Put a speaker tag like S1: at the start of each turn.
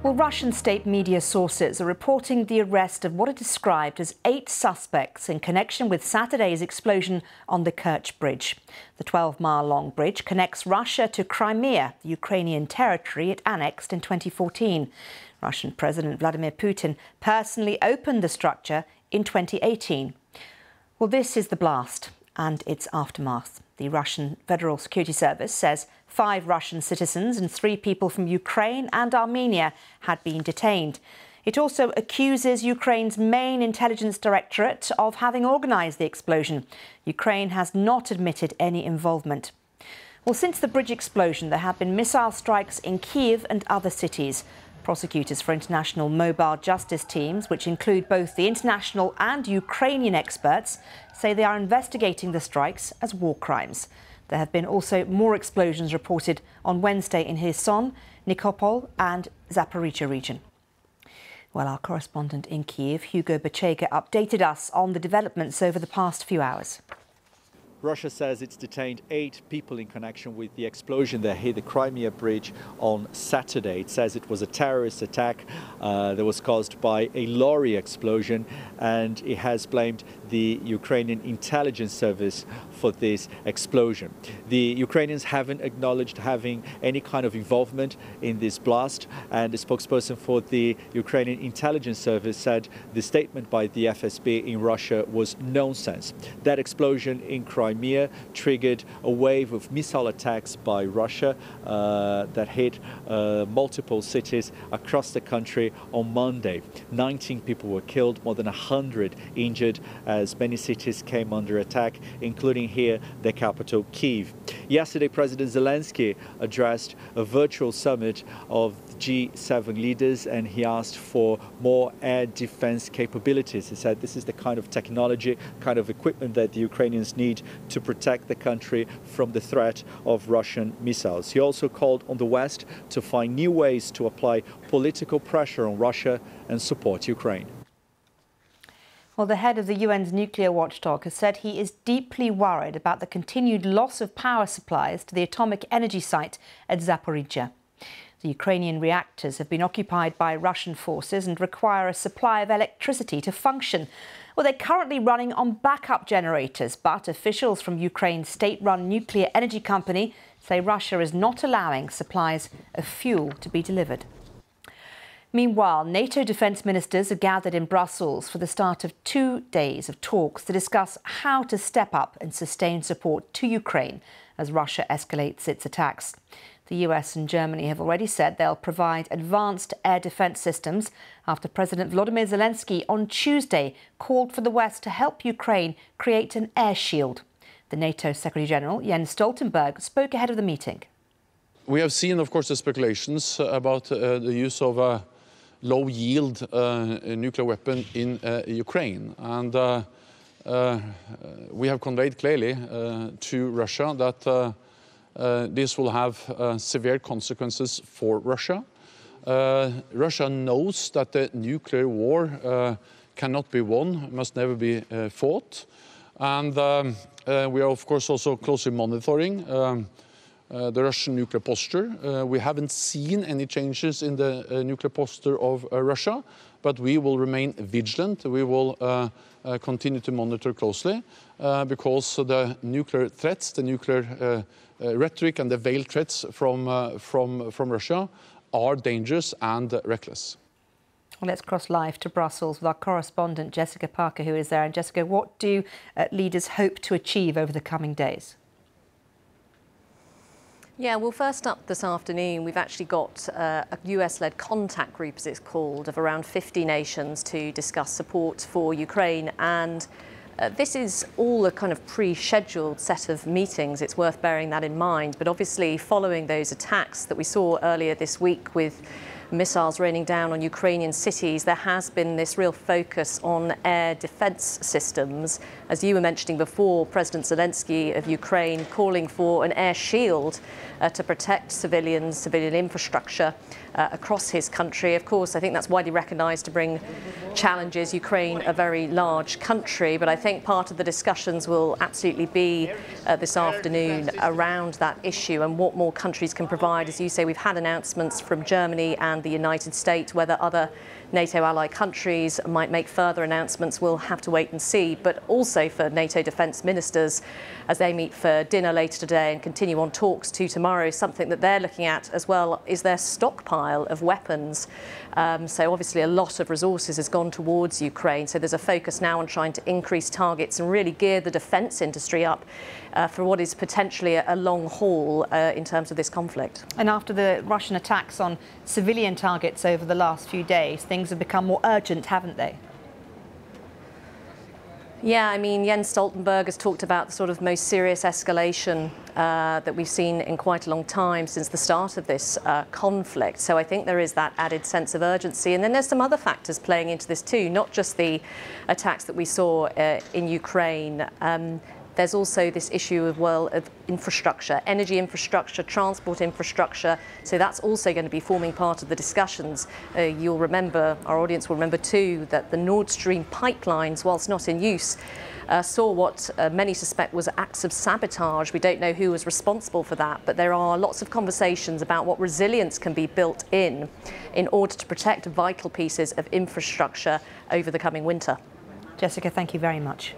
S1: Well, Russian state media sources are reporting the arrest of what are described as 8 suspects in connection with Saturday's explosion on the Kerch Bridge. The 12-mile-long bridge connects Russia to Crimea, the Ukrainian territory it annexed in 2014. Russian President Vladimir Putin personally opened the structure in 2018. Well, this is the blast and its aftermath. The Russian Federal Security Service says 5 Russian citizens and 3 people from Ukraine and Armenia had been detained. It also accuses Ukraine's main intelligence directorate of having organised the explosion. Ukraine has not admitted any involvement. Well, since the bridge explosion, there have been missile strikes in Kyiv and other cities. Prosecutors for international mobile justice teams, which include both the international and Ukrainian experts, say they are investigating the strikes as war crimes. There have been also more explosions reported on Wednesday in Kherson, Nikopol and Zaporizhzhia region. Well, our correspondent in Kyiv, Hugo Bachega, updated us on the developments over the past few hours.
S2: Russia says it's detained 8 people in connection with the explosion that hit the Crimea bridge on Saturday. It says it was a terrorist attack that was caused by a lorry explosion, and it has blamed the Ukrainian intelligence service for this explosion. The Ukrainians haven't acknowledged having any kind of involvement in this blast, and the spokesperson for the Ukrainian intelligence service said the statement by the FSB in Russia was nonsense. That explosion in Crimea triggered a wave of missile attacks by Russia that hit multiple cities across the country on Monday. 19 people were killed, more than 100 injured, as many cities came under attack, including here the capital, Kyiv. Yesterday, President Zelensky addressed a virtual summit of G7 leaders, and he asked for more air defense capabilities. He said this is the kind of technology, kind of equipment that the Ukrainians need to protect the country from the threat of Russian missiles. He also called on the West to find new ways to apply political pressure on Russia and support Ukraine.
S1: Well, the head of the UN's nuclear watchdog has said he is deeply worried about the continued loss of power supplies to the atomic energy site at Zaporizhzhia. The Ukrainian reactors have been occupied by Russian forces and require a supply of electricity to function. Well, they're currently running on backup generators, but officials from Ukraine's state-run nuclear energy company say Russia is not allowing supplies of fuel to be delivered. Meanwhile, NATO defence ministers are gathered in Brussels for the start of 2 days of talks to discuss how to step up and sustain support to Ukraine as Russia escalates its attacks. The US and Germany have already said they'll provide advanced air defence systems after President Volodymyr Zelensky on Tuesday called for the West to help Ukraine create an air shield. The NATO Secretary-General, Jens Stoltenberg, spoke ahead of the meeting.
S3: We have seen, of course, the speculations about the use of a low-yield nuclear weapon in Ukraine. And we have conveyed clearly to Russia that this will have severe consequences for Russia. Russia knows that the nuclear war cannot be won, must never be fought. And we are, of course, also closely monitoring the Russian nuclear posture. We haven't seen any changes in the nuclear posture of Russia, but we will remain vigilant. We will continue to monitor closely because the nuclear threats, the nuclear rhetoric and the veiled threats from Russia are dangerous and reckless.
S1: Well, let's cross live to Brussels with our correspondent Jessica Parker, who is there. And Jessica, what do leaders hope to achieve over the coming days?
S4: Yeah, well, first up this afternoon, we've actually got a US-led contact group, as it's called, of around 50 nations to discuss support for Ukraine. And this is all a kind of pre-scheduled set of meetings. It's worth bearing that in mind. But obviously, following those attacks that we saw earlier this week with missiles raining down on Ukrainian cities, there has been this real focus on air defense systems. As you were mentioning before, President Zelensky of Ukraine calling for an air shield to protect civilian infrastructure across his country. Of course, I think that's widely recognised to bring challenges. Ukraine, a very large country, but I think part of the discussions will absolutely be this afternoon around that issue and what more countries can provide. As you say, we've had announcements from Germany and the United States. Whether other NATO ally countries might make further announcements, we'll have to wait and see. But also for NATO defence ministers, as they meet for dinner later today and continue on talks to tomorrow, something that they're looking at as well is their stockpile of weapons. So obviously a lot of resources has gone towards Ukraine. So there's a focus now on trying to increase targets and really gear the defence industry up for what is potentially a long haul in terms of this conflict.
S1: And after the Russian attacks on civilian targets over the last few days, things have become more urgent, haven't they?
S4: Yeah, I mean, Jens Stoltenberg has talked about the sort of most serious escalation that we've seen in quite a long time since the start of this conflict. So I think there is that added sense of urgency. And then there's some other factors playing into this too, not just the attacks that we saw in Ukraine. There's also this issue of infrastructure, energy infrastructure, transport infrastructure. So that's also going to be forming part of the discussions. You'll remember, our audience will remember too, that the Nord Stream pipelines, whilst not in use, saw what many suspect was acts of sabotage. We don't know who was responsible for that, but there are lots of conversations about what resilience can be built in order to protect vital pieces of infrastructure over the coming winter.
S1: Jessica, thank you very much.